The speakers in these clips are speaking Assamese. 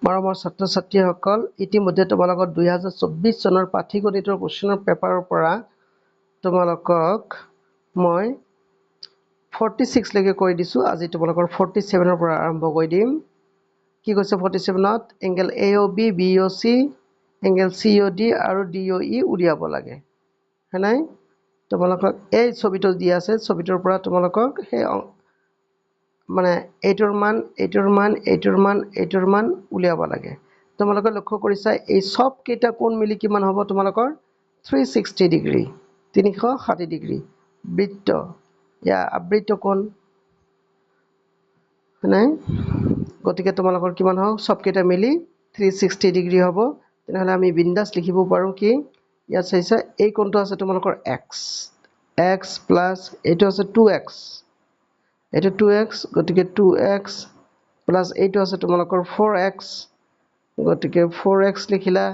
মৰমৰ ছাত্ৰ ছাত্ৰীসকল, ইতিমধ্যে তোমালোকৰ 2024 চনৰ পাঠ্যগণিতৰ কুৱেশ্যনৰ পেপাৰৰ পৰা তোমালোকক মই 46 লৈকে কৈ দিছোঁ। আজি তোমালোকৰ 47 পৰা আৰম্ভ কৰি দিম। কি কৈছে 47ত? Angle AOB, BOC, angle COD আৰু DOE উলিয়াব লাগে। হয় নাই? তোমালোকক এই ছবিটো দিয়া আছে, ছবিটোৰ পৰা তোমালোকক সেই মানে এইটোৰ মান উলিয়াব লাগে। তোমালোকে লক্ষ্য কৰিছা এই সব কেইটা কোণ মিলি কিমান হ'ব তোমালোকৰ 360 ডিগ্ৰী, 360 ডিগ্ৰী বৃত্ত, ইয়া আবৃত্ত কোণ। নাই? গতিকে তোমালোকৰ কিমান হ'ব? সব কেইটা মিলি 360 ডিগ্ৰী হ'ব। তেনেহ'লে আমি বিন্দাস লিখিব পাৰোঁ কি ইয়াত চাইছা এই কোণটো আছে তোমালোকৰ x প্লাছ এইটো আছে 2x, এইটো 2x, গতিকে 2x প্লাছ এইটো আছে তোমালোকৰ 4x, গতিকে 4x লিখিলা,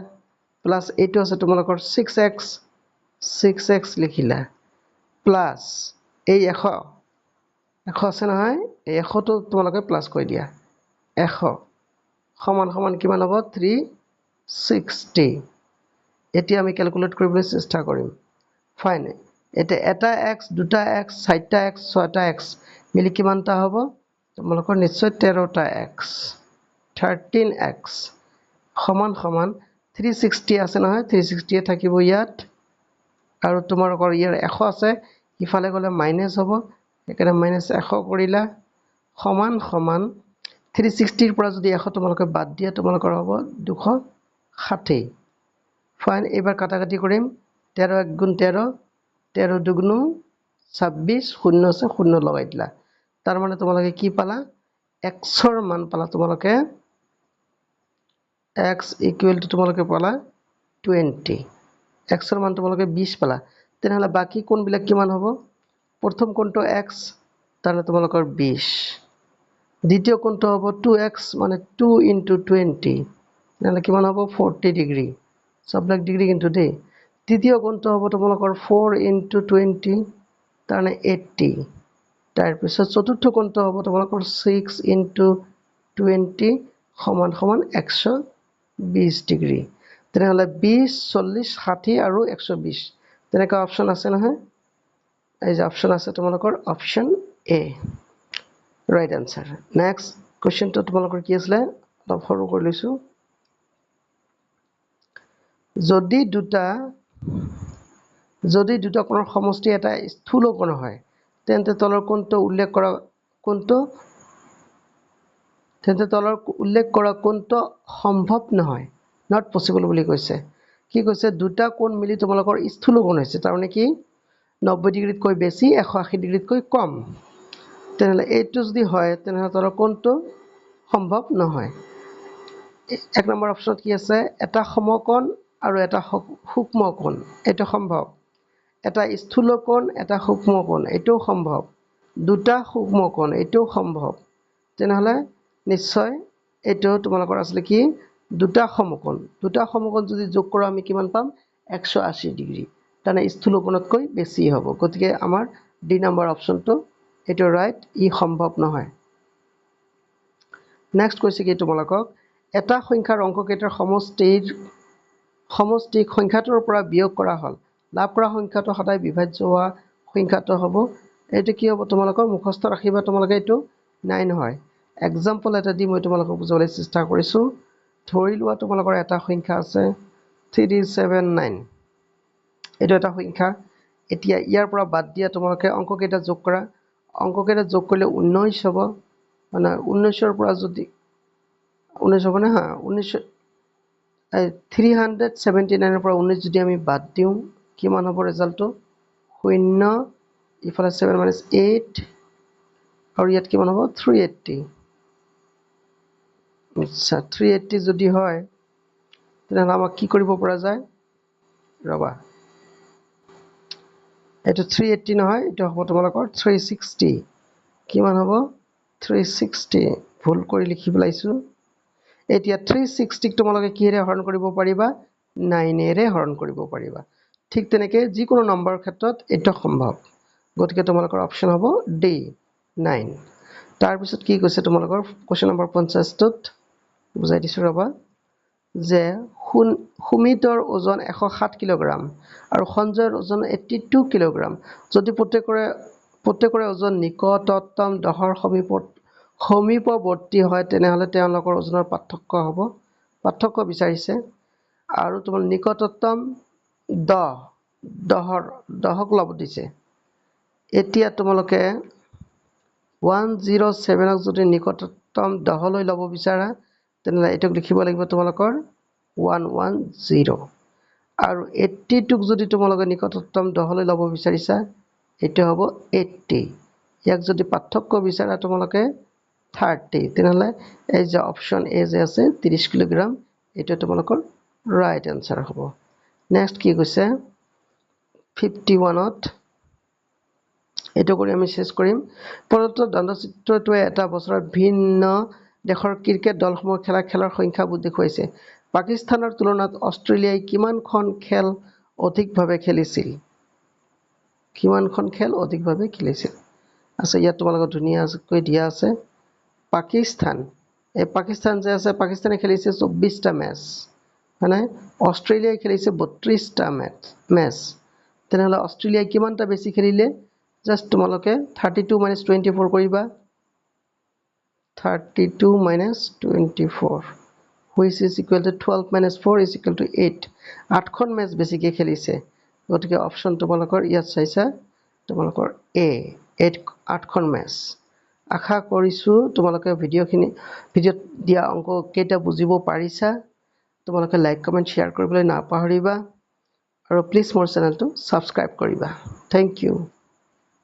প্লাছ এইটো আছে তোমালোকৰ 6x লিখিলা, প্লাছ এই 100 আছে নহয়, এই 100টো তোমালোকে প্লাছ কৰি দিয়া। 100 সমান সমান কিমান হ'ব? 360। এতিয়া আমি কেলকুলেট কৰিবলৈ চেষ্টা কৰিম। ফাইন। এতিয়া এটা x, দুটা x, চাৰিটা x, ছয়টা x মিলি কিমানটা হ'ব? তোমালোকৰ নিশ্চয় 13টা x, 13x সমান সমান 360 আছে নহয়, 360 থাকিব ইয়াত, আৰু তোমালোকৰ ইয়াৰ 100 আছে, ইফালে গ'লে মাইনাছ হ'ব, সেইকাৰণে মাইনাছ 100 কৰিলা, সমান সমান 360ৰ পৰা যদি 100 তোমালোকে বাদ দিয়া তোমালোকৰ হ'ব 260। ফাইন। এইবাৰ কাটাকাটি কৰিম। 13 1 গুণ 13, 13 দুগুণ 26, শূন্য আছে শূন্য লগাই দিলা। তাৰ মানে তোমালোকে কি পালা? xৰ মান পালা তোমালোকে, x ইকুৱেল টু তোমালোকে পালা 20। xৰ মান তোমালোকে 20 পালা। তেনেহ'লে বাকী কোণবিলাক কিমান হ'ব? প্ৰথম কোণটো x, তাৰমানে তোমালোকৰ 20। দ্বিতীয় কোণটো হ'ব 2x, মানে 2 × 20, তেনেহ'লে কিমান হ'ব? 40 ডিগ্ৰী। সববিলাক ডিগ্ৰী কিন্তু দেই। তৃতীয় কোণটো হ'ব তোমালোকৰ 4 × 20, তাৰমানে 80। তাৰপিছত চতুৰ্থ কোণটো হ'ব তোমালোকৰ 6 × 20 সমান সমান 120 ডিগ্ৰী। তেনেহ'লে 20, 40, 60 আৰু 120 তেনেকুৱা অপশ্যন আছে নহয়। এই যে অপশ্যন আছে তোমালোকৰ option A right answer. Next কুৱেশ্যনটো তোমালোকৰ কি আছিলে? অলপ সৰু কৰি লৈছোঁ। যদি দুটা কোণৰ সমষ্টি এটা স্থূল কোণ হয়, তেন্তে তলৰ উল্লেখ কৰা কোণটো সম্ভৱ নহয়, নট পচিবল বুলি কৈছে। কি কৈছে? দুটা কোণ মিলি তোমালোকৰ স্থূল কোণ হৈছে, তাৰমানে কি 90 ডিগ্ৰীতকৈ বেছি, 180 ডিগ্ৰীতকৈ কম। তেনেহ'লে এইটো যদি হয় তেনেহ'লে তলৰ কোণটো সম্ভৱ নহয়। 1 নম্বৰ অপশ্যনত কি আছে? এটা সমকোণ আৰু এটা সূক্ষ্ম কোণ, এইটো সম্ভৱ। এটা স্থূল কোণ, এটা সূক্ষ্ম কোণ, এইটোও সম্ভৱ। দুটা সূক্ষ্ম কোণ, এইটোও সম্ভৱ। তেনেহ'লে নিশ্চয় এইটো তোমালোকৰ আছিলে কি? দুটা সমকোণ। দুটা সমকোণ যদি যোগ কৰোঁ আমি কিমান পাম? 180 ডিগ্ৰী। তাৰমানে স্থূল কোণতকৈ বেছি হ'ব। গতিকে আমাৰ ডি নম্বৰ অপশ্যনটো এইটো ৰাইট, ই সম্ভৱ নহয়। নেক্সট কৈছে কি তোমালোকক? এটা সংখ্যাৰ অংককেইটাৰ সমষ্টিক সংখ্যাটোৰ পৰা বিয়োগ কৰা হ'ল, লাভ কৰা সংখ্যাটো সদায় বিভাজ্য হোৱা সংখ্যাটো হ'ব। এইটো কি হ'ব তোমালোকৰ? মুখস্থ ৰাখিবা তোমালোকে, এইটো 9 হয়। এক্সাম্পল এটা দি মই তোমালোকক বুজাবলৈ চেষ্টা কৰিছোঁ। ধৰি লোৱা তোমালোকৰ এটা সংখ্যা আছে 379, এইটো এটা সংখ্যা। এতিয়া ইয়াৰ পৰা বাদ দিয়া তোমালোকে অংককেইটা যোগ কৰা। অংককেইটা যোগ কৰিলে 19 হ'ব, মানে 19ৰ পৰা যদি 19 হ'ব নে? 379ৰ পৰা 19 যদি আমি বাদ দিওঁ কিমান হ'ব ৰেজাল্টটো? 0, ইফালে 7 - 8, আৰু ইয়াত কিমান হ'ব? 380। আচ্ছা, 380 যদি হয় তেনেহ'লে আমাক কি কৰিব পৰা যায়? ৰ'বা, এইটো 380 নহয়, এইটো হ'ব তোমালোকৰ 360। কিমান হ'ব? 360। ভুল কৰি লিখি পেলাইছোঁ। এতিয়া 360ক তোমালোকে কিহেৰে হৰণ কৰিব পাৰিবা? 9ৰে হৰণ কৰিব পাৰিবা। ঠিক তেনেকৈ যিকোনো নম্বৰৰ ক্ষেত্ৰত এইটো সম্ভৱ। গতিকে তোমালোকৰ অপশ্যন হ'ব ডি, 9। তাৰপিছত কি কৈছে তোমালোকৰ কুৱেশ্যন নম্বৰ 50টোত? বুজাই দিছোঁ ৰ'বা যে সুমিতৰ ওজন 107 কিলোগ্ৰাম আৰু সঞ্জয়ৰ ওজন 82 কিলোগ্ৰাম যদি প্ৰত্যেকৰে ওজন নিকটতম 10ৰ সমীপৱৰ্তী হয় তেনেহ'লে তেওঁলোকৰ ওজনৰ পাৰ্থক্য হ'ব পাৰ্থক্য বিচাৰিছে আৰু তোমাৰ নিকটতম 10ক ল'ব দিছে এতিয়া তোমালোকে 107ক যদি নিকটতম 10লৈ ল'ব বিচাৰা তেনেহ'লে এইটোক লিখিব লাগিব তোমালোকৰ 110 আৰু 82ক যদি তোমালোকে নিকটতম 10লৈ ল'ব বিচাৰিছা এইটো হ'ব 80 ইয়াক যদি পাৰ্থক্য বিচাৰা তোমালোকে 30 তেনেহ'লে এই যে অপশ্যন এ যে আছে 30 কিলোগ্ৰাম এইটো তোমালোকৰ ৰাইট এনসাৰ হ'ব নেক্সট কি কৈছে 51ত এইটো কৰি আমি শেষ কৰিম প্ৰদত্ত দণ্ডচিত্ৰটোৱে এটা বছৰত ভিন্ন দেশৰ ক্ৰিকেট দলসমূহ খেলাৰ সংখ্যা দেখুৱাইছে পাকিস্তানৰ তুলনাত অষ্ট্ৰেলিয়াই কিমানখন খেল অধিকভাৱে খেলিছিল আছে ইয়াত তোমালোকৰ ধুনীয়াকৈ দিয়া আছে পাকিস্তান যে আছে পাকিস্তানে খেলিছে 24টা মেচ হয়নে অষ্ট্ৰেলিয়াই খেলিছে 32টা মেচ তেনেহ'লে অষ্ট্ৰেলিয়াই কিমানটা বেছি খেলিলে জাষ্ট তোমালোকে 32 - 24 কৰিবা 32 - 24 which is equal to 12 - 4 is equal to 8 8খন match বেছিকৈ খেলিছে গতিকে অপশ্যন তোমালোকৰ ইয়াত চাইছা তোমালোকৰ এ 8খন মেচ আশা কৰিছোঁ তোমালোকে ভিডিঅ'ত দিয়া অংককেইটা বুজিব পাৰিছা তোমালোকে লাইক কমেণ্ট শ্বেয়াৰ কৰিবলৈ নাপাহৰিবা আৰু প্লিজ মোৰ চেনেলটো ছাবস্ক্ৰাইব কৰিবা থেংক ইউ